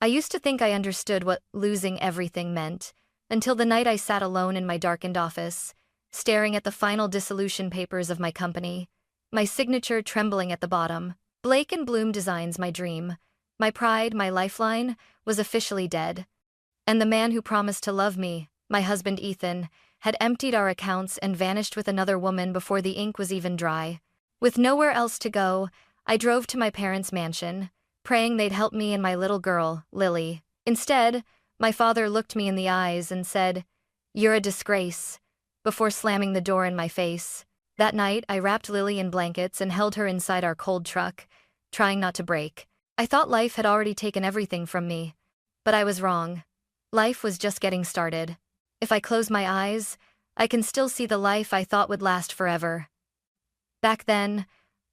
I used to think I understood what losing everything meant, until the night I sat alone in my darkened office, staring at the final dissolution papers of my company, my signature trembling at the bottom. Blake and Bloom Designs, my dream, my pride, my lifeline, was officially dead. And the man who promised to love me, my husband Ethan, had emptied our accounts and vanished with another woman before the ink was even dry. With nowhere else to go, I drove to my parents' mansion, praying they'd help me and my little girl, Lily. Instead, my father looked me in the eyes and said, "You're a disgrace," before slamming the door in my face. That night, I wrapped Lily in blankets and held her inside our cold truck, trying not to break. I thought life had already taken everything from me. But I was wrong. Life was just getting started. If I close my eyes, I can still see the life I thought would last forever. Back then,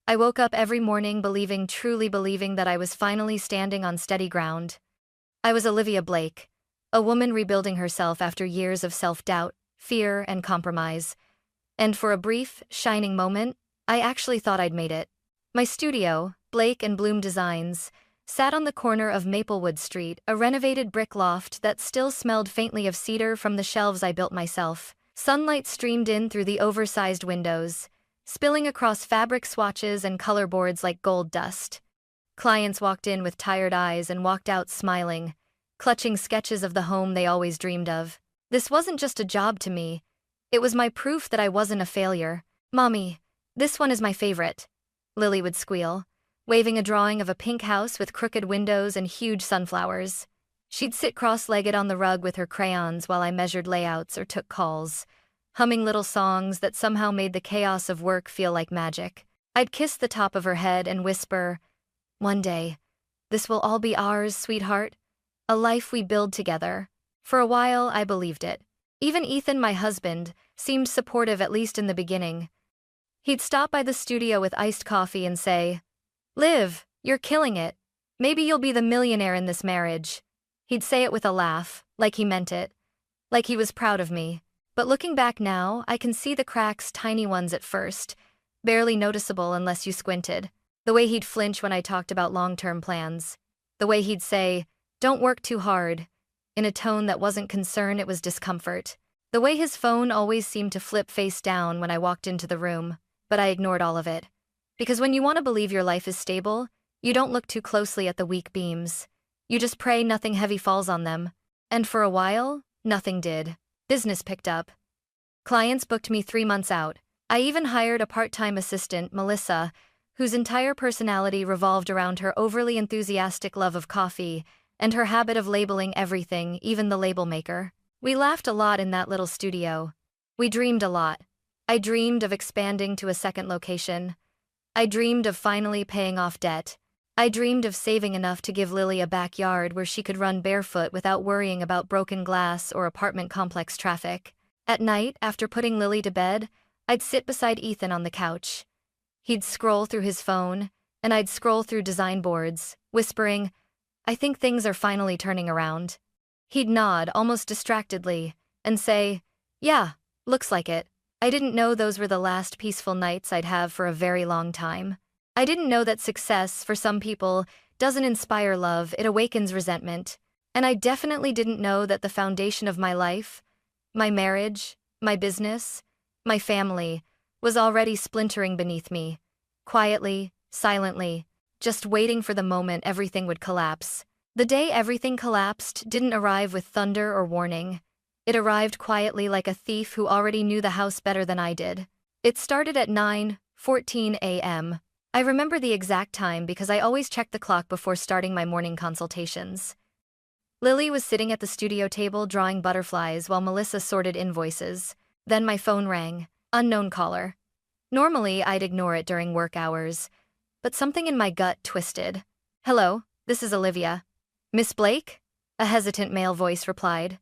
I woke up every morning truly believing that I was finally standing on steady ground. I was Olivia Blake, a woman rebuilding herself after years of self-doubt, fear, and compromise. And for a brief, shining moment, I actually thought I'd made it. My studio, Blake and Bloom Designs, sat on the corner of Maplewood Street, a renovated brick loft that still smelled faintly of cedar from the shelves I built myself. Sunlight streamed in through the oversized windows, spilling across fabric swatches and color boards like gold dust. Clients walked in with tired eyes and walked out smiling, clutching sketches of the home they always dreamed of. This wasn't just a job to me. It was my proof that I wasn't a failure. "Mommy, this one is my favorite," Lily would squeal, waving a drawing of a pink house with crooked windows and huge sunflowers. She'd sit cross-legged on the rug with her crayons while I measured layouts or took calls, humming little songs that somehow made the chaos of work feel like magic. I'd kiss the top of her head and whisper, "One day, this will all be ours, sweetheart. A life we build together." For a while, I believed it. Even Ethan, my husband, seemed supportive, at least in the beginning. He'd stop by the studio with iced coffee and say, "Liv, you're killing it. Maybe you'll be the millionaire in this marriage." He'd say it with a laugh, like he meant it, like he was proud of me. But looking back now, I can see the cracks, tiny ones at first, barely noticeable unless you squinted. The way he'd flinch when I talked about long-term plans. The way he'd say, "Don't work too hard," in a tone that wasn't concern, it was discomfort. The way his phone always seemed to flip face down when I walked into the room, but I ignored all of it. Because when you want to believe your life is stable, you don't look too closely at the weak beams. You just pray nothing heavy falls on them. And for a while, nothing did. Business picked up. Clients booked me 3 months out. I even hired a part-time assistant, Melissa, whose entire personality revolved around her overly enthusiastic love of coffee and her habit of labeling everything, even the label maker. We laughed a lot in that little studio. We dreamed a lot. I dreamed of expanding to a second location. I dreamed of finally paying off debt. I dreamed of saving enough to give Lily a backyard where she could run barefoot without worrying about broken glass or apartment complex traffic. At night, after putting Lily to bed, I'd sit beside Ethan on the couch. He'd scroll through his phone, and I'd scroll through design boards, whispering, "I think things are finally turning around." He'd nod, almost distractedly, and say, "Yeah, looks like it." I didn't know those were the last peaceful nights I'd have for a very long time. I didn't know that success, for some people, doesn't inspire love, it awakens resentment. And I definitely didn't know that the foundation of my life, my marriage, my business, my family, was already splintering beneath me. Quietly, silently, just waiting for the moment everything would collapse. The day everything collapsed didn't arrive with thunder or warning. It arrived quietly, like a thief who already knew the house better than I did. It started at 9:14 a.m. I remember the exact time because I always checked the clock before starting my morning consultations. Lily was sitting at the studio table drawing butterflies while Melissa sorted invoices. Then my phone rang. Unknown caller. Normally, I'd ignore it during work hours, but something in my gut twisted. "Hello, this is Olivia." "Miss Blake?" a hesitant male voice replied.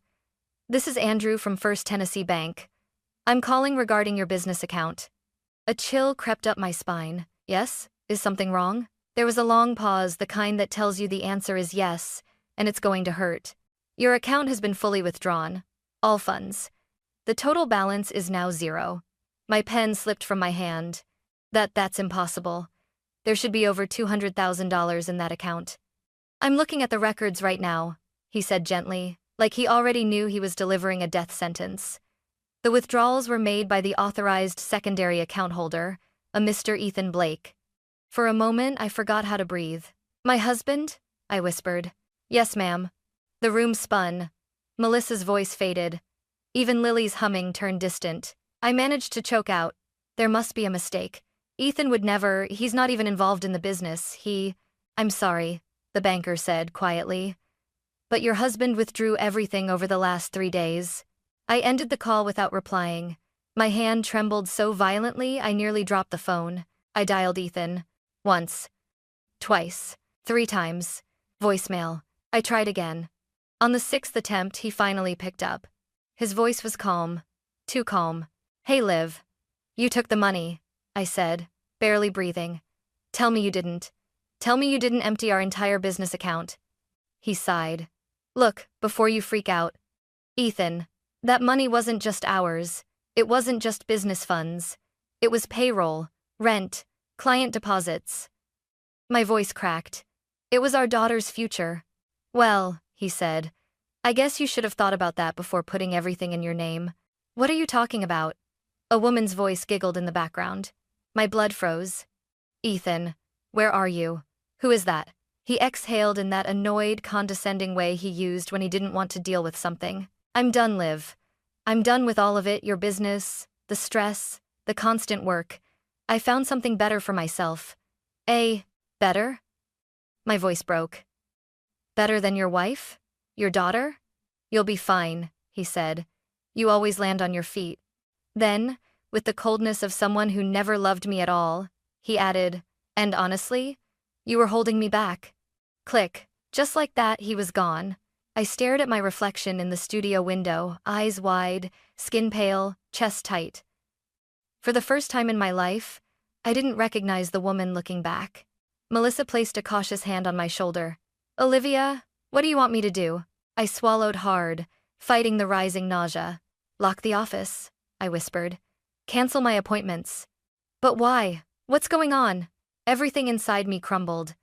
"This is Andrew from First Tennessee Bank. I'm calling regarding your business account." A chill crept up my spine. "Yes? Is something wrong?" There was a long pause, the kind that tells you the answer is yes, and it's going to hurt. "Your account has been fully withdrawn. All funds. The total balance is now 0. My pen slipped from my hand. That's impossible. There should be over $200,000 in that account." I'm looking at the records right now, he said gently, like he already knew he was delivering a death sentence. The withdrawals were made by the authorized secondary account holder, a Mr. Ethan Blake. For a moment, I forgot how to breathe. My husband? I whispered. Yes, ma'am. The room spun. Melissa's voice faded. Even Lily's humming turned distant. I managed to choke out. There must be a mistake. Ethan would never, he's not even involved in the business. I'm sorry, the banker said quietly. But your husband withdrew everything over the last 3 days. I ended the call without replying. My hand trembled so violently I nearly dropped the phone. I dialed Ethan. Once. Twice. 3 times. Voicemail. I tried again. On the 6th attempt, he finally picked up. His voice was calm. Too calm. Hey, Liv. You took the money, I said, barely breathing. Tell me you didn't. Tell me you didn't empty our entire business account. He sighed. Look, before you freak out. Ethan, that money wasn't just ours. It wasn't just business funds. It was payroll, rent, client deposits. My voice cracked. It was our daughter's future. Well, he said, I guess you should have thought about that before putting everything in your name. What are you talking about? A woman's voice giggled in the background. My blood froze. Ethan, where are you? Who is that? He exhaled in that annoyed, condescending way he used when he didn't want to deal with something. I'm done, Liv. I'm done with all of it, your business, the stress, the constant work. I found something better for myself. Better? My voice broke. Better than your wife? Your daughter? You'll be fine, he said. You always land on your feet. Then, with the coldness of someone who never loved me at all, he added, and honestly, you were holding me back. Click. Just like that, he was gone. I stared at my reflection in the studio window, eyes wide, skin pale, chest tight. For the first time in my life, I didn't recognize the woman looking back. Melissa placed a cautious hand on my shoulder. Olivia, what do you want me to do? I swallowed hard, fighting the rising nausea. Lock the office, I whispered. Cancel my appointments. But why? What's going on? Everything inside me crumbled.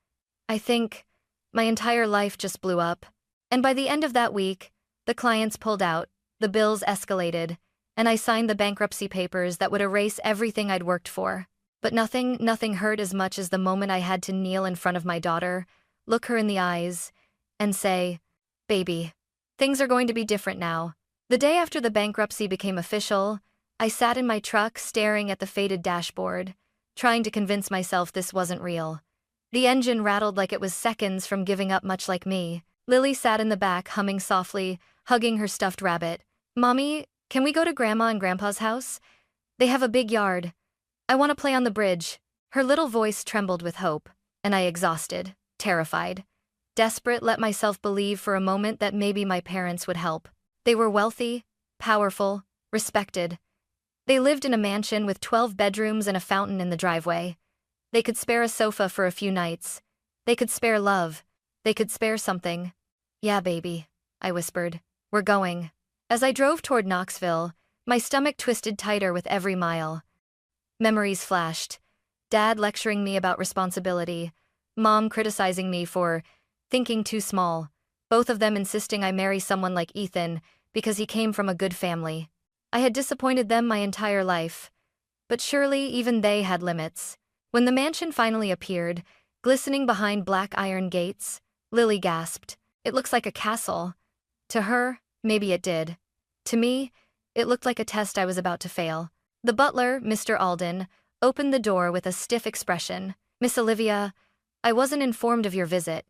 I think my entire life just blew up. And by the end of that week, the clients pulled out, the bills escalated, and I signed the bankruptcy papers that would erase everything I'd worked for. But nothing hurt as much as the moment I had to kneel in front of my daughter, look her in the eyes, and say, Baby, things are going to be different now. The day after the bankruptcy became official, I sat in my truck staring at the faded dashboard, trying to convince myself this wasn't real. The engine rattled like it was seconds from giving up, much like me. Lily sat in the back, humming softly, hugging her stuffed rabbit. Mommy, can we go to Grandma and Grandpa's house? They have a big yard. I want to play on the bridge. Her little voice trembled with hope, and I exhausted, terrified, desperate, let myself believe for a moment that maybe my parents would help. They were wealthy, powerful, respected. They lived in a mansion with 12 bedrooms and a fountain in the driveway. They could spare a sofa for a few nights. They could spare love. They could spare something. Yeah, baby, I whispered. We're going. As I drove toward Knoxville, my stomach twisted tighter with every mile. Memories flashed. Dad lecturing me about responsibility. Mom criticizing me for thinking too small. Both of them insisting I marry someone like Ethan because he came from a good family. I had disappointed them my entire life. But surely even they had limits. When the mansion finally appeared, glistening behind black iron gates, Lily gasped. It looks like a castle. To her, maybe it did. To me, it looked like a test I was about to fail. The butler, Mr. Alden, opened the door with a stiff expression. Miss Olivia, I wasn't informed of your visit.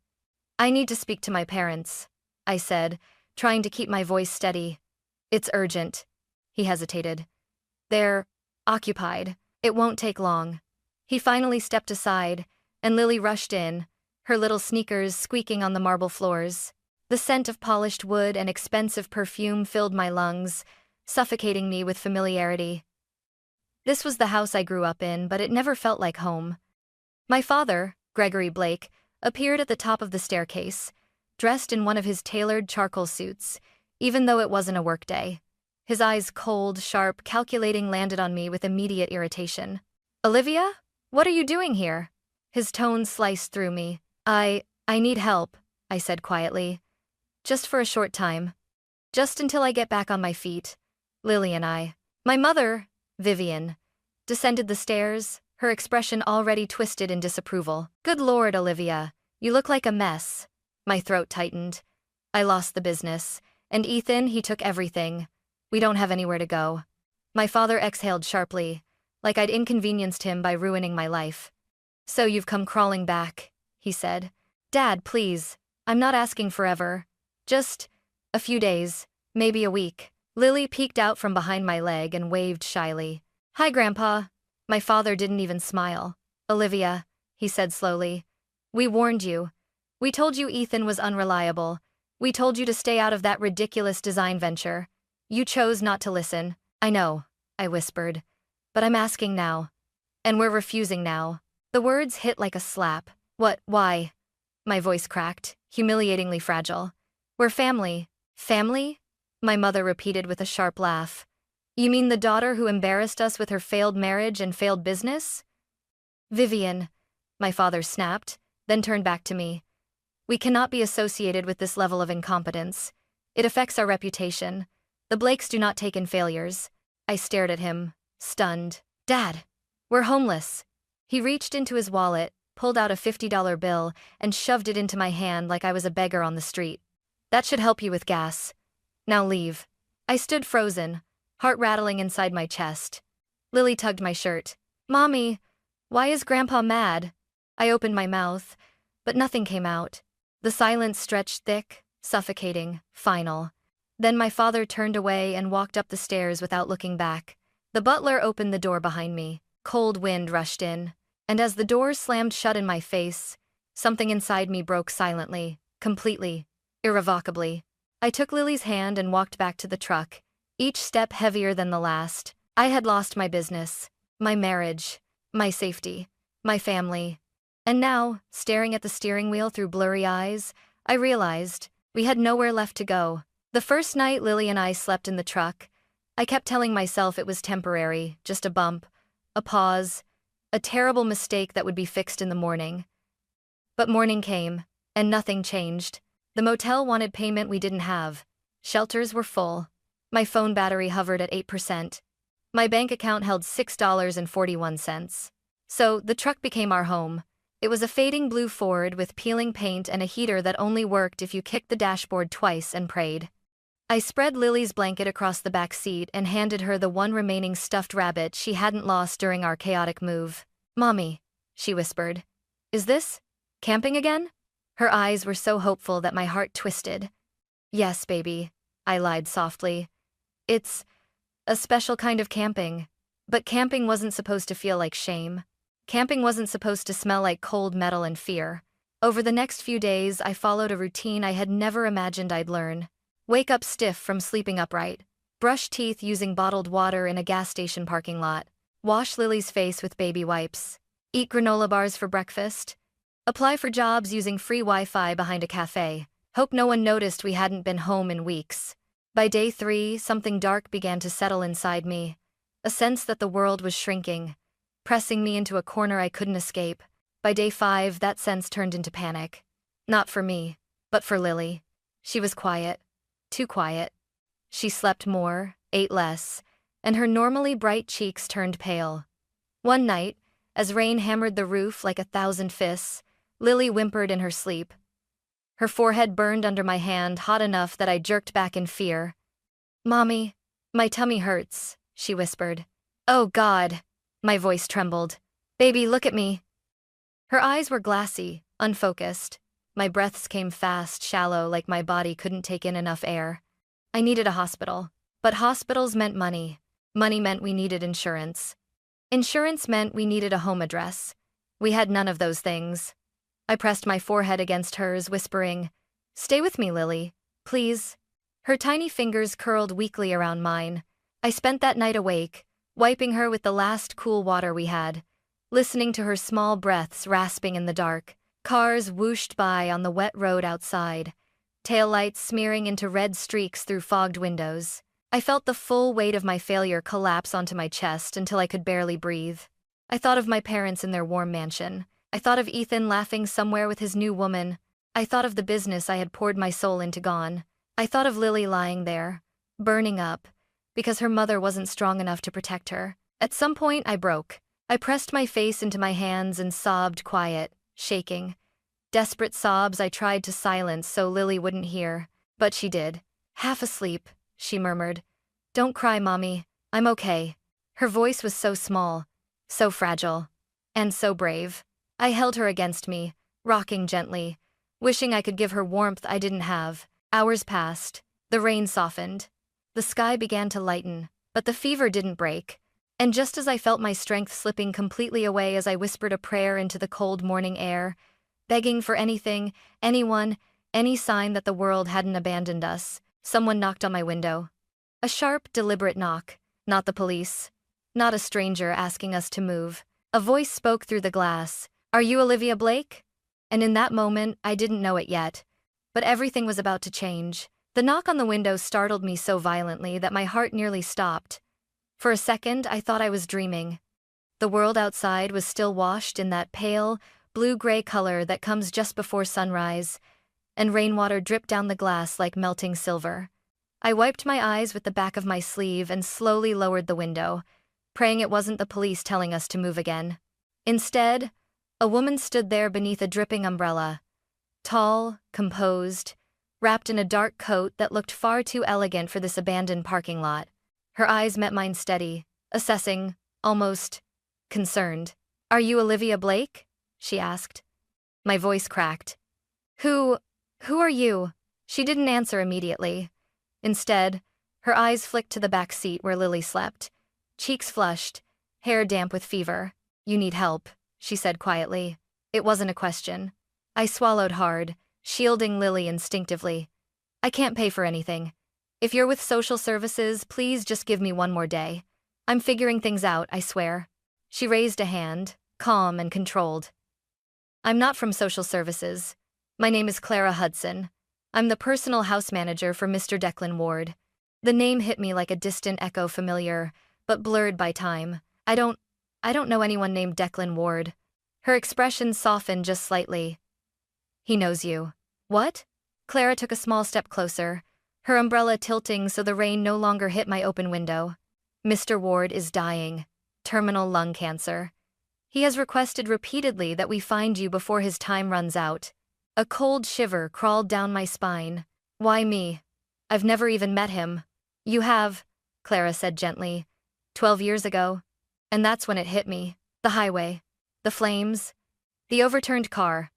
I need to speak to my parents, I said, trying to keep my voice steady. It's urgent. He hesitated. They're occupied. It won't take long. He finally stepped aside, and Lily rushed in, her little sneakers squeaking on the marble floors. The scent of polished wood and expensive perfume filled my lungs, suffocating me with familiarity. This was the house I grew up in, but it never felt like home. My father, Gregory Blake, appeared at the top of the staircase, dressed in one of his tailored charcoal suits, even though it wasn't a workday. His eyes, cold, sharp, calculating, landed on me with immediate irritation. Olivia? What are you doing here? His tone sliced through me. I need help, I said quietly. Just for a short time. Just until I get back on my feet. Lily and I. My mother, Vivian, descended the stairs, her expression already twisted in disapproval. Good Lord, Olivia, you look like a mess. My throat tightened. I lost the business, and Ethan, he took everything. We don't have anywhere to go. My father exhaled sharply, like I'd inconvenienced him by ruining my life. So you've come crawling back, he said. Dad, please, I'm not asking forever. Just a few days, maybe a week. Lily peeked out from behind my leg and waved shyly. Hi, Grandpa. My father didn't even smile. Olivia, he said slowly. We warned you. We told you Ethan was unreliable. We told you to stay out of that ridiculous design venture. You chose not to listen. I know, I whispered. But I'm asking now. And we're refusing now. The words hit like a slap. What, why? My voice cracked, humiliatingly fragile. We're family. Family? My mother repeated with a sharp laugh. You mean the daughter who embarrassed us with her failed marriage and failed business? Vivian, my father snapped, then turned back to me. We cannot be associated with this level of incompetence. It affects our reputation. The Blakes do not take in failures. I stared at him, stunned. Dad, we're homeless. He reached into his wallet, pulled out a $50 bill, and shoved it into my hand like I was a beggar on the street. That should help you with gas. Now leave. I stood frozen, heart rattling inside my chest. Lily tugged my shirt. Mommy, why is Grandpa mad? I opened my mouth, but nothing came out. The silence stretched thick, suffocating, final. Then my father turned away and walked up the stairs without looking back. The butler opened the door behind me. Cold wind rushed in, and as the door slammed shut in my face, something inside me broke silently, completely, irrevocably. I took Lily's hand and walked back to the truck, each step heavier than the last. I had lost my business, my marriage, my safety, my family. And now, staring at the steering wheel through blurry eyes, I realized we had nowhere left to go. The first night Lily and I slept in the truck, I kept telling myself it was temporary, just a bump, a pause, a terrible mistake that would be fixed in the morning. But morning came, and nothing changed. The motel wanted payment we didn't have. Shelters were full. My phone battery hovered at 8%. My bank account held $6.41. So the truck became our home. It was a fading blue Ford with peeling paint and a heater that only worked if you kicked the dashboard twice and prayed. I spread Lily's blanket across the back seat and handed her the one remaining stuffed rabbit she hadn't lost during our chaotic move. Mommy, she whispered. Is this camping again? Her eyes were so hopeful that my heart twisted. Yes, baby, I lied softly. It's a special kind of camping. But camping wasn't supposed to feel like shame. Camping wasn't supposed to smell like cold metal and fear. Over the next few days, I followed a routine I had never imagined I'd learn. Wake up stiff from sleeping upright. Brush teeth using bottled water in a gas station parking lot. Wash Lily's face with baby wipes. Eat granola bars for breakfast. Apply for jobs using free Wi-Fi behind a cafe. Hope no one noticed we hadn't been home in weeks. By day 3, something dark began to settle inside me. A sense that the world was shrinking, pressing me into a corner I couldn't escape. By day 5, that sense turned into panic. Not for me, but for Lily. She was quiet. Too quiet. She slept more, ate less, and her normally bright cheeks turned pale. One night, as rain hammered the roof like 1,000 fists, Lily whimpered in her sleep. Her forehead burned under my hand hot enough that I jerked back in fear. Mommy, my tummy hurts, she whispered. Oh God, my voice trembled. Baby, look at me. Her eyes were glassy, unfocused. My breaths came fast, shallow, like my body couldn't take in enough air. I needed a hospital. But hospitals meant money. Money meant we needed insurance. Insurance meant we needed a home address. We had none of those things. I pressed my forehead against hers, whispering, Stay with me, Lily, please. Her tiny fingers curled weakly around mine. I spent that night awake, wiping her with the last cool water we had, listening to her small breaths rasping in the dark. Cars whooshed by on the wet road outside, taillights smearing into red streaks through fogged windows. I felt the full weight of my failure collapse onto my chest until I could barely breathe. I thought of my parents in their warm mansion. I thought of Ethan laughing somewhere with his new woman. I thought of the business I had poured my soul into gone. I thought of Lily lying there, burning up, because her mother wasn't strong enough to protect her. At some point, I broke. I pressed my face into my hands and sobbed quiet, shaking. Desperate sobs I tried to silence so Lily wouldn't hear, but she did. Half asleep, she murmured. "Don't cry, Mommy. I'm okay." Her voice was so small, so fragile, and so brave. I held her against me, rocking gently, wishing I could give her warmth I didn't have. Hours passed. The rain softened. The sky began to lighten, but the fever didn't break. And just as I felt my strength slipping completely away as I whispered a prayer into the cold morning air, begging for anything, anyone, any sign that the world hadn't abandoned us, someone knocked on my window. A sharp, deliberate knock. Not the police. Not a stranger asking us to move. A voice spoke through the glass. "Are you Olivia Blake?" And in that moment, I didn't know it yet, but everything was about to change. The knock on the window startled me so violently that my heart nearly stopped. For a second, I thought I was dreaming. The world outside was still washed in that pale, blue-gray color that comes just before sunrise, and rainwater dripped down the glass like melting silver. I wiped my eyes with the back of my sleeve and slowly lowered the window, praying it wasn't the police telling us to move again. Instead, a woman stood there beneath a dripping umbrella. Tall, composed, wrapped in a dark coat that looked far too elegant for this abandoned parking lot. Her eyes met mine steady, assessing, almost concerned. "Are you Olivia Blake?" she asked. My voice cracked. Who are you?" She didn't answer immediately. Instead, her eyes flicked to the back seat where Lily slept, cheeks flushed, hair damp with fever. "You need help," she said quietly. It wasn't a question. I swallowed hard, shielding Lily instinctively. "I can't pay for anything. If you're with social services, please just give me one more day. I'm figuring things out, I swear." She raised a hand, calm and controlled. "I'm not from social services. My name is Clara Hudson. I'm the personal house manager for Mr. Declan Ward." The name hit me like a distant echo, familiar, but blurred by time. I don't know anyone named Declan Ward." Her expression softened just slightly. "He knows you." "What?" Clara took a small step closer, her umbrella tilting so the rain no longer hit my open window. "Mr. Ward is dying. Terminal lung cancer. He has requested repeatedly that we find you before his time runs out." A cold shiver crawled down my spine. "Why me? I've never even met him." "You have," Clara said gently. 12 years ago. And that's when it hit me. The highway. The flames. The overturned car.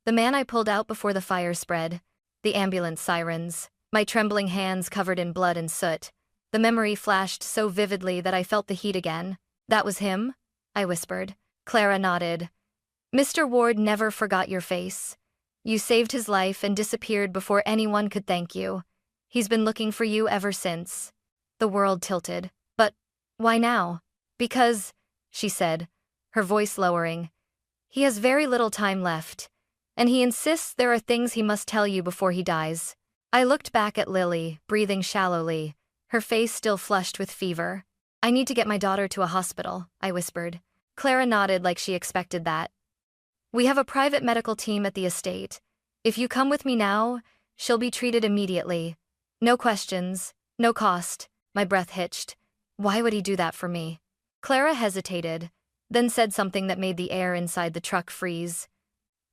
The man I pulled out before the fire spread. The ambulance sirens. My trembling hands covered in blood and soot. The memory flashed so vividly that I felt the heat again. "That was him?" I whispered. Clara nodded. "Mr. Ward never forgot your face. You saved his life and disappeared before anyone could thank you. He's been looking for you ever since." The world tilted. "But why now?" "Because," she said, her voice lowering, "he has very little time left, and he insists there are things he must tell you before he dies." I looked back at Lily, breathing shallowly, her face still flushed with fever. "I need to get my daughter to a hospital," I whispered. Clara nodded like she expected that. "We have a private medical team at the estate. If you come with me now, she'll be treated immediately. No questions, no cost." My breath hitched. Why would he do that for me? Clara hesitated, then said something that made the air inside the truck freeze.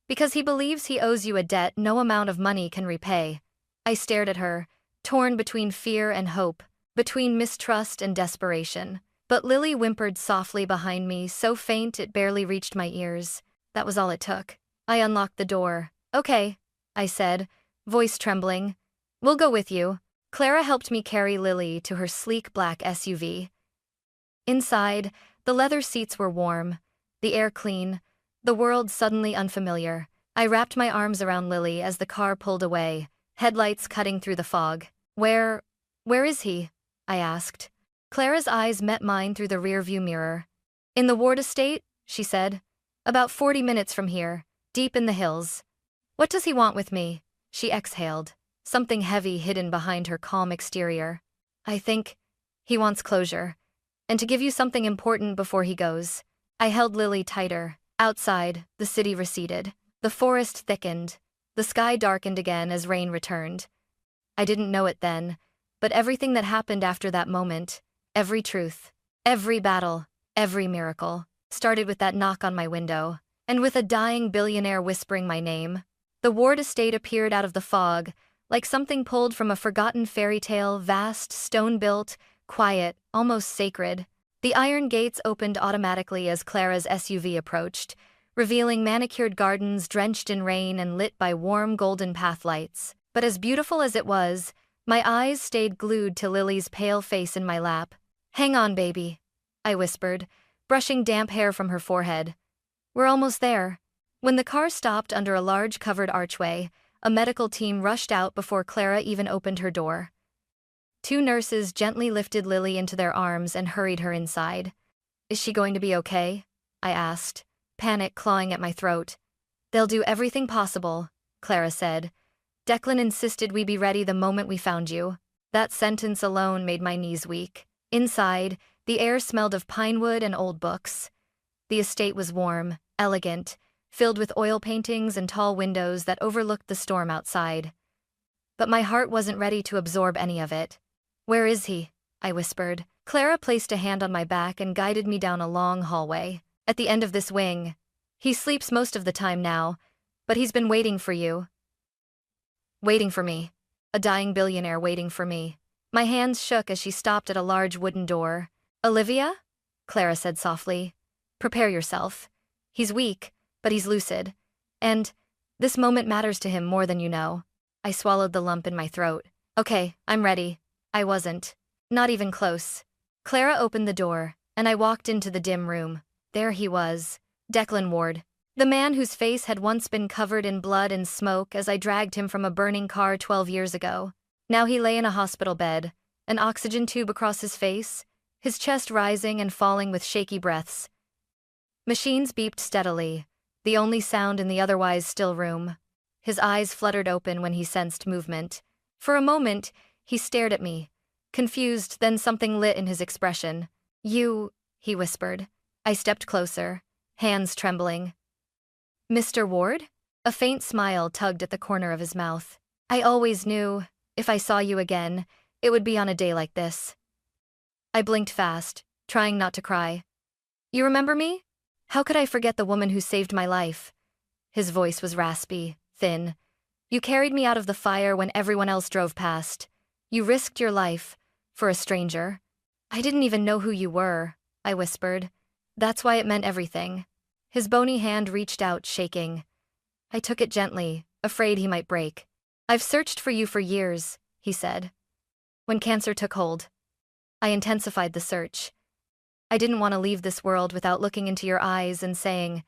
"Because he believes he owes you a debt no amount of money can repay." I stared at her, torn between fear and hope, between mistrust and desperation. But Lily whimpered softly behind me, so faint it barely reached my ears. That was all it took. I unlocked the door. "Okay," I said, voice trembling. "We'll go with you." Clara helped me carry Lily to her sleek black SUV. Inside, the leather seats were warm, the air clean, the world suddenly unfamiliar. I wrapped my arms around Lily as the car pulled away, headlights cutting through the fog. Where is he?" I asked. Clara's eyes met mine through the rearview mirror. "In the Ward estate," she said. "About 40 minutes from here, deep in the hills." "What does he want with me?" She exhaled, something heavy hidden behind her calm exterior. "I think he wants closure, and to give you something important before he goes." I held Lily tighter. Outside, the city receded. The forest thickened. The sky darkened again as rain returned. I didn't know it then, but everything that happened after that moment, every truth, every battle, every miracle, started with that knock on my window, and with a dying billionaire whispering my name. The Ward estate appeared out of the fog, like something pulled from a forgotten fairy tale, vast, stone-built, quiet, almost sacred. The iron gates opened automatically as Clara's SUV approached, revealing manicured gardens drenched in rain and lit by warm golden path lights. But as beautiful as it was, my eyes stayed glued to Lily's pale face in my lap. "Hang on, baby," I whispered, brushing damp hair from her forehead. "We're almost there." When the car stopped under a large covered archway, a medical team rushed out before Clara even opened her door. Two nurses gently lifted Lily into their arms and hurried her inside. "Is she going to be okay?" I asked, panic clawing at my throat. "They'll do everything possible," Clara said. "Declan insisted we be ready the moment we found you." That sentence alone made my knees weak. Inside, the air smelled of pine wood and old books. The estate was warm, elegant, filled with oil paintings and tall windows that overlooked the storm outside. But my heart wasn't ready to absorb any of it. "Where is he?" I whispered. Clara placed a hand on my back and guided me down a long hallway. "At the end of this wing. He sleeps most of the time now, but he's been waiting for you." Waiting for me. A dying billionaire waiting for me. My hands shook as she stopped at a large wooden door. "Olivia?" Clara said softly. "Prepare yourself. He's weak, but he's lucid. And this moment matters to him more than you know." I swallowed the lump in my throat. "Okay, I'm ready." I wasn't. Not even close. Clara opened the door, and I walked into the dim room. There he was, Declan Ward. The man whose face had once been covered in blood and smoke as I dragged him from a burning car 12 years ago. Now he lay in a hospital bed, an oxygen tube across his face, his chest rising and falling with shaky breaths. Machines beeped steadily, the only sound in the otherwise still room. His eyes fluttered open when he sensed movement. For a moment, he stared at me, confused, then something lit in his expression. "You," he whispered. I stepped closer, hands trembling. "Mr. Ward?" A faint smile tugged at the corner of his mouth. "I always knew, if I saw you again, it would be on a day like this." I blinked fast, trying not to cry. "You remember me? How could I forget the woman who saved my life?" His voice was raspy, thin. "You carried me out of the fire when everyone else drove past. You risked your life, for a stranger." "I didn't even know who you were," I whispered. "That's why it meant everything." His bony hand reached out, shaking. I took it gently, afraid he might break. "I've searched for you for years," he said. "When cancer took hold, I intensified the search. I didn't want to leave this world without looking into your eyes and saying,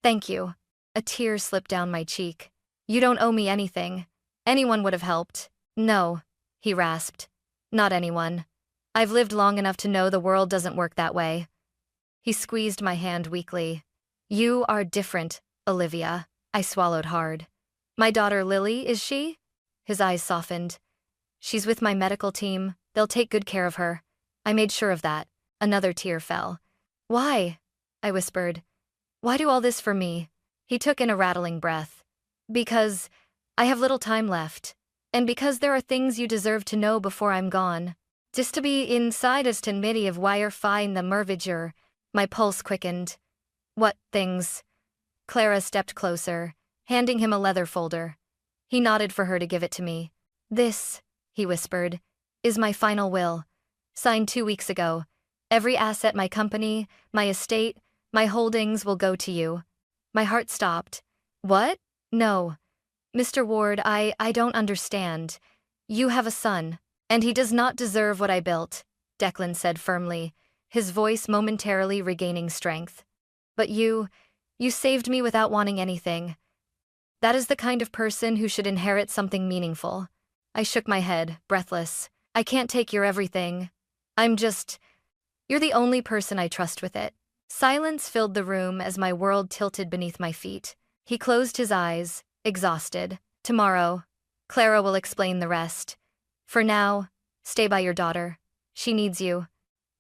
'Thank you.'" A tear slipped down my cheek. "You don't owe me anything. Anyone would have helped." "No," he rasped. "Not anyone. I've lived long enough to know the world doesn't work that way." He squeezed my hand weakly. "You are different, Olivia." I swallowed hard. "My daughter Lily, is she?" His eyes softened. "She's with my medical team. They'll take good care of her. I made sure of that." Another tear fell. "Why?" I whispered. "Why do all this for me?" He took in a rattling breath. "Because I have little time left. And because there are things you deserve to know before I'm gone. Just to be inside as to many of wire fine the mervager." My pulse quickened. "What things?" Clara stepped closer, handing him a leather folder. He nodded for her to give it to me. "This," he whispered, "is my final will. Signed 2 weeks ago. Every asset, my company, my estate, my holdings will go to you." My heart stopped. "What? No. Mr. Ward, I don't understand. You have a son, and he does not deserve what I built," Declan said firmly, his voice momentarily regaining strength. "But you saved me without wanting anything. That is the kind of person who should inherit something meaningful." I shook my head, breathless. "I can't take your everything. You're the only person I trust with it." Silence filled the room as my world tilted beneath my feet. He closed his eyes, exhausted. "Tomorrow, Clara will explain the rest. For now, stay by your daughter. She needs you."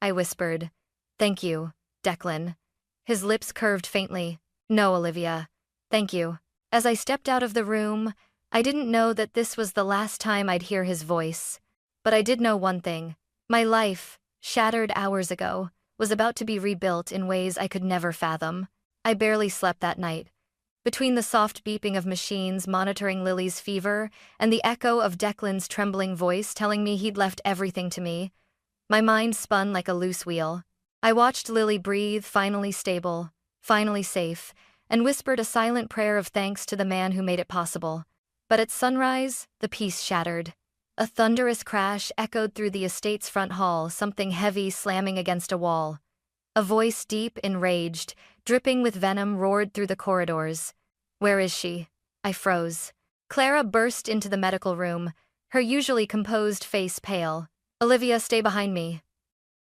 I whispered. "Thank you, Declan." His lips curved faintly. "No, Olivia. Thank you. As I stepped out of the room, I didn't know that this was the last time I'd hear his voice. But I did know one thing. My life, shattered hours ago, was about to be rebuilt in ways I could never fathom. I barely slept that night. Between the soft beeping of machines monitoring Lily's fever and the echo of Declan's trembling voice telling me he'd left everything to me, my mind spun like a loose wheel. I watched Lily breathe, finally stable, finally safe, and whispered a silent prayer of thanks to the man who made it possible. But at sunrise, the peace shattered. A thunderous crash echoed through the estate's front hall, something heavy slamming against a wall. A voice deep, enraged, dripping with venom roared through the corridors. "Where is she?" I froze. Clara burst into the medical room, her usually composed face pale. "Olivia, stay behind me."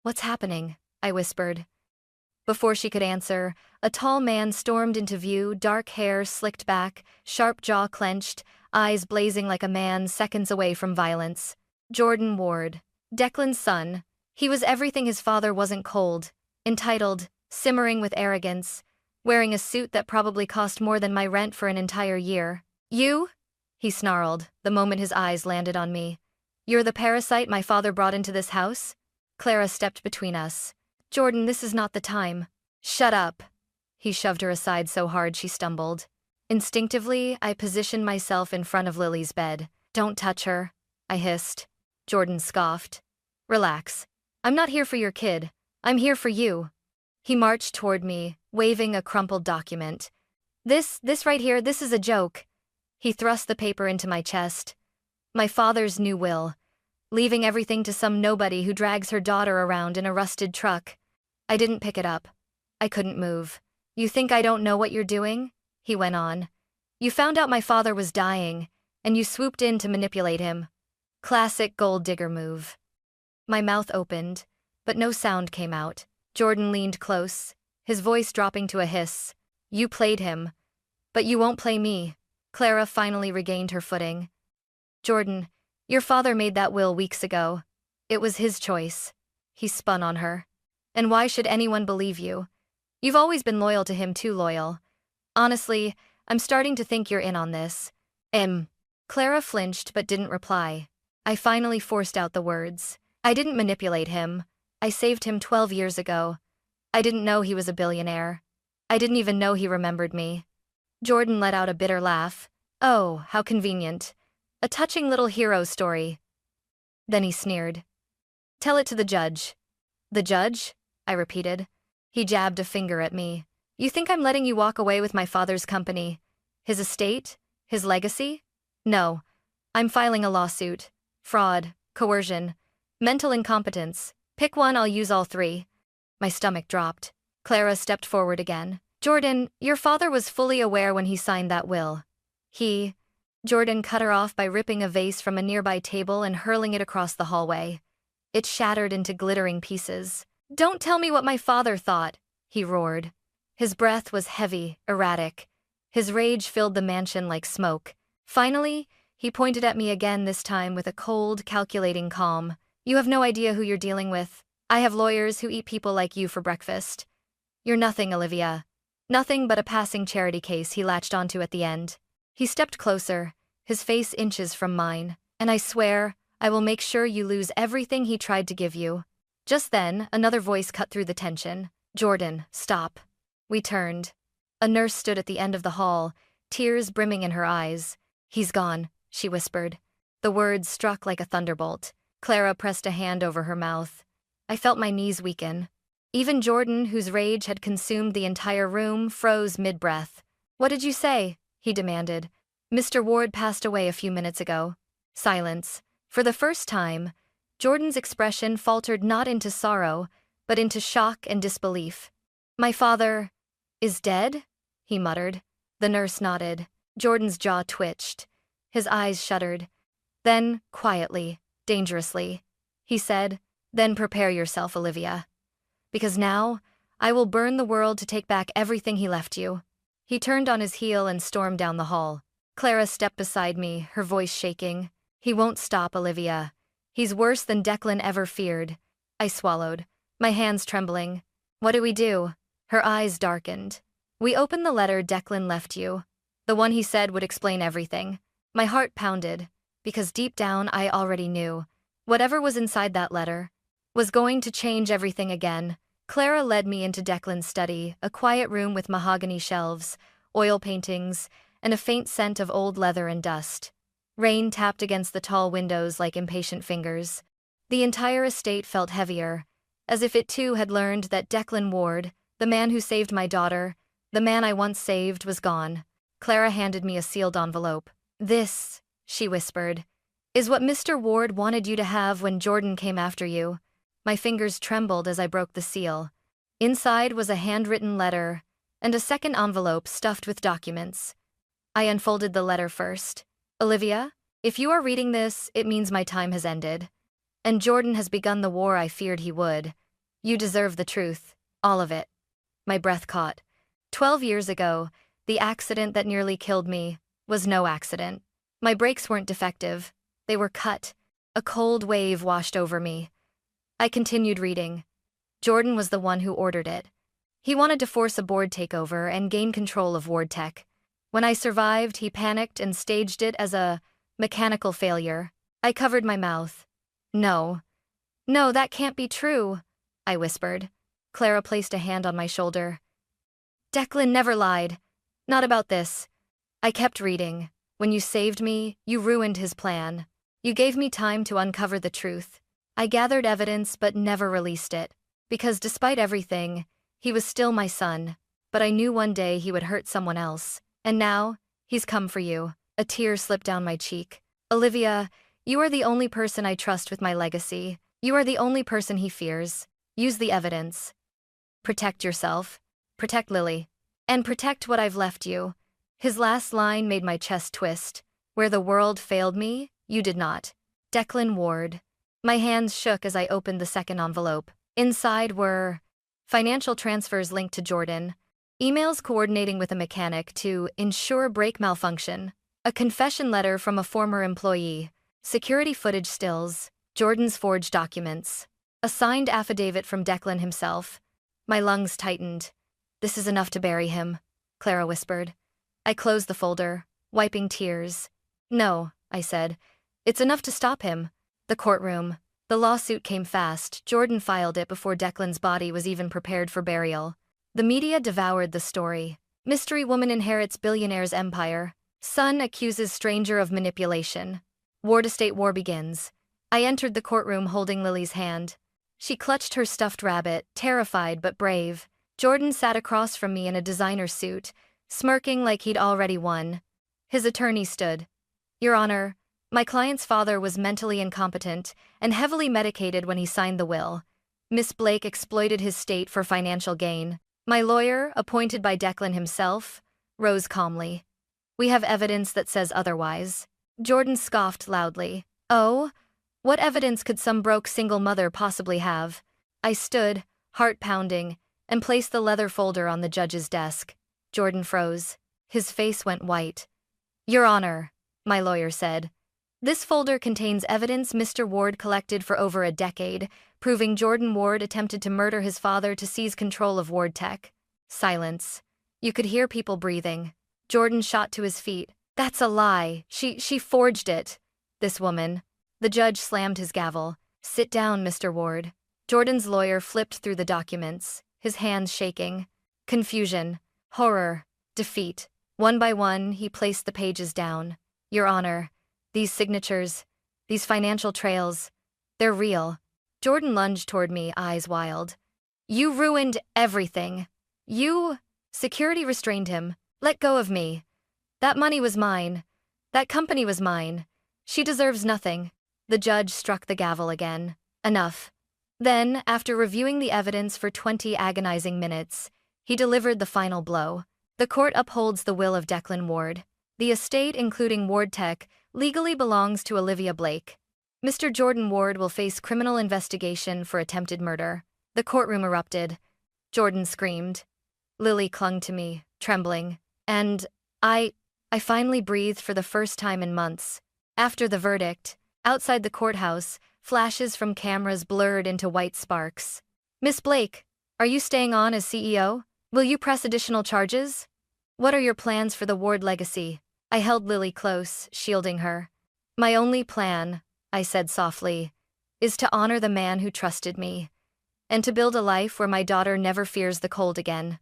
"What's happening?" I whispered. Before she could answer, a tall man stormed into view, dark hair slicked back, sharp jaw clenched, eyes blazing like a man seconds away from violence. Jordan Ward. Declan's son. He was everything his father wasn't: cold, entitled, simmering with arrogance, wearing a suit that probably cost more than my rent for an entire year. "You?" he snarled, the moment his eyes landed on me. "You're the parasite my father brought into this house?" Clara stepped between us. "Jordan, this is not the time." "Shut up." He shoved her aside so hard she stumbled. Instinctively, I positioned myself in front of Lily's bed. "Don't touch her," I hissed. Jordan scoffed. "Relax. I'm not here for your kid. I'm here for you." He marched toward me, waving a crumpled document. This right here, this is a joke." He thrust the paper into my chest. "My father's new will. Leaving everything to some nobody who drags her daughter around in a rusted truck." I didn't pick it up. I couldn't move. "You think I don't know what you're doing?" he went on. "You found out my father was dying, and you swooped in to manipulate him. Classic gold digger move." My mouth opened, but no sound came out. Jordan leaned close, his voice dropping to a hiss. "You played him, but you won't play me." Clara finally regained her footing. "Jordan, your father made that will weeks ago. It was his choice." He spun on her. "And why should anyone believe you? You've always been loyal to him, too loyal. Honestly, I'm starting to think you're in on this." Clara flinched but didn't reply. I finally forced out the words. "I didn't manipulate him. I saved him 12 years ago. I didn't know he was a billionaire. I didn't even know he remembered me." Jordan let out a bitter laugh. "Oh, how convenient. A touching little hero story." Then he sneered. "Tell it to the judge." "The judge?" I repeated. He jabbed a finger at me. "You think I'm letting you walk away with my father's company? His estate? His legacy? No. I'm filing a lawsuit. Fraud, coercion, mental incompetence. Pick one, I'll use all three." My stomach dropped. Clara stepped forward again. "Jordan, your father was fully aware when he signed that will. Jordan cut her off by ripping a vase from a nearby table and hurling it across the hallway. It shattered into glittering pieces. "Don't tell me what my father thought," he roared. His breath was heavy, erratic. His rage filled the mansion like smoke. Finally, he pointed at me again, this time with a cold, calculating calm. "You have no idea who you're dealing with. I have lawyers who eat people like you for breakfast. You're nothing, Olivia. Nothing but a passing charity case," he latched onto at the end. He stepped closer, his face inches from mine. "And I swear, I will make sure you lose everything he tried to give you." Just then, another voice cut through the tension. "Jordan, stop." We turned. A nurse stood at the end of the hall, tears brimming in her eyes. "He's gone," she whispered. The words struck like a thunderbolt. Clara pressed a hand over her mouth. I felt my knees weaken. Even Jordan, whose rage had consumed the entire room, froze mid-breath. "What did you say?" he demanded. "Mr. Ward passed away a few minutes ago." Silence. For the first time, Jordan's expression faltered not into sorrow, but into shock and disbelief. "My father is dead?" he muttered. The nurse nodded. Jordan's jaw twitched. His eyes shuddered. Then, quietly, dangerously, he said, "Then prepare yourself, Olivia. Because now, I will burn the world to take back everything he left you." He turned on his heel and stormed down the hall. Clara stepped beside me, her voice shaking. "He won't stop, Olivia. He's worse than Declan ever feared." I swallowed, my hands trembling. "What do we do?" Her eyes darkened. "We open the letter Declan left you. The one he said would explain everything. My heart pounded, because deep down I already knew. Whatever was inside that letter was going to change everything again. Clara led me into Declan's study, a quiet room with mahogany shelves, oil paintings, and a faint scent of old leather and dust. Rain tapped against the tall windows like impatient fingers. The entire estate felt heavier, as if it too had learned that Declan Ward, the man who saved my daughter, the man I once saved, was gone. Clara handed me a sealed envelope. "This," she whispered, "is what Mr. Ward wanted you to have when Jordan came after you." My fingers trembled as I broke the seal. Inside was a handwritten letter and a second envelope stuffed with documents. I unfolded the letter first. "Olivia, if you are reading this, it means my time has ended. And Jordan has begun the war I feared he would. You deserve the truth, all of it." My breath caught. 12 years ago, the accident that nearly killed me was no accident. My brakes weren't defective. They were cut. A cold wave washed over me. I continued reading. Jordan was the one who ordered it. He wanted to force a board takeover and gain control of Ward Tech. When I survived, he panicked and staged it as a mechanical failure. I covered my mouth. "No. No, that can't be true," I whispered. Clara placed a hand on my shoulder. "Declan never lied. Not about this." I kept reading. "When you saved me, you ruined his plan. You gave me time to uncover the truth. I gathered evidence but never released it. Because despite everything, he was still my son. But I knew one day he would hurt someone else. And now, he's come for you." A tear slipped down my cheek. "Olivia, you are the only person I trust with my legacy. You are the only person he fears. Use the evidence. Protect yourself. Protect Lily. And protect what I've left you." His last line made my chest twist. "Where the world failed me, you did not." Declan Ward. My hands shook as I opened the second envelope. Inside were financial transfers linked to Jordan, emails coordinating with a mechanic to ensure brake malfunction, a confession letter from a former employee, security footage stills, Jordan's forged documents, a signed affidavit from Declan himself. My lungs tightened. "This is enough to bury him," Clara whispered. I closed the folder, wiping tears. "No," I said. "It's enough to stop him." The courtroom. The lawsuit came fast. Jordan filed it before Declan's body was even prepared for burial. The media devoured the story. Mystery woman inherits billionaire's empire. Son accuses stranger of manipulation. Ward estate war begins. I entered the courtroom holding Lily's hand. She clutched her stuffed rabbit, terrified but brave. Jordan sat across from me in a designer suit, smirking like he'd already won. His attorney stood. "Your Honor, my client's father was mentally incompetent and heavily medicated when he signed the will. Miss Blake exploited his state for financial gain." My lawyer, appointed by Declan himself, rose calmly. "We have evidence that says otherwise." Jordan scoffed loudly. "Oh? What evidence could some broke single mother possibly have?" I stood, heart pounding, and placed the leather folder on the judge's desk. Jordan froze. His face went white. "Your Honor," my lawyer said, "this folder contains evidence Mr. Ward collected for over a decade, proving Jordan Ward attempted to murder his father to seize control of Ward Tech." Silence. You could hear people breathing. Jordan shot to his feet. "That's a lie. She forged it. This woman." The judge slammed his gavel. "Sit down, Mr. Ward." Jordan's lawyer flipped through the documents, his hands shaking. Confusion, horror, defeat. One by one, he placed the pages down. "Your Honor, these signatures, these financial trails, they're real." Jordan lunged toward me, eyes wild. "You ruined everything. You—" Security restrained him. "Let go of me. That money was mine. That company was mine. She deserves nothing." The judge struck the gavel again. "Enough." Then, after reviewing the evidence for 20 agonizing minutes, he delivered the final blow. The court upholds the will of Declan Ward. The estate, including Ward Tech, legally belongs to Olivia Blake. Mr. Jordan Ward will face criminal investigation for attempted murder. The courtroom erupted. Jordan screamed. Lily clung to me, trembling. And I finally breathed for the first time in months. After the verdict, outside the courthouse, flashes from cameras blurred into white sparks. "Miss Blake, are you staying on as CEO? Will you press additional charges?" What are your plans for the Ward legacy? I held Lily close, shielding her. My only plan, I said softly, is to honor the man who trusted me, and to build a life where my daughter never fears the cold again.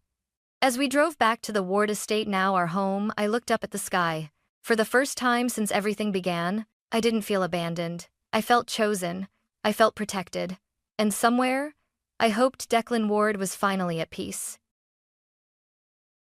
As we drove back to the Ward estate, now our home, I looked up at the sky. For the first time since everything began, I didn't feel abandoned. I felt chosen. I felt protected. And somewhere, I hoped Declan Ward was finally at peace.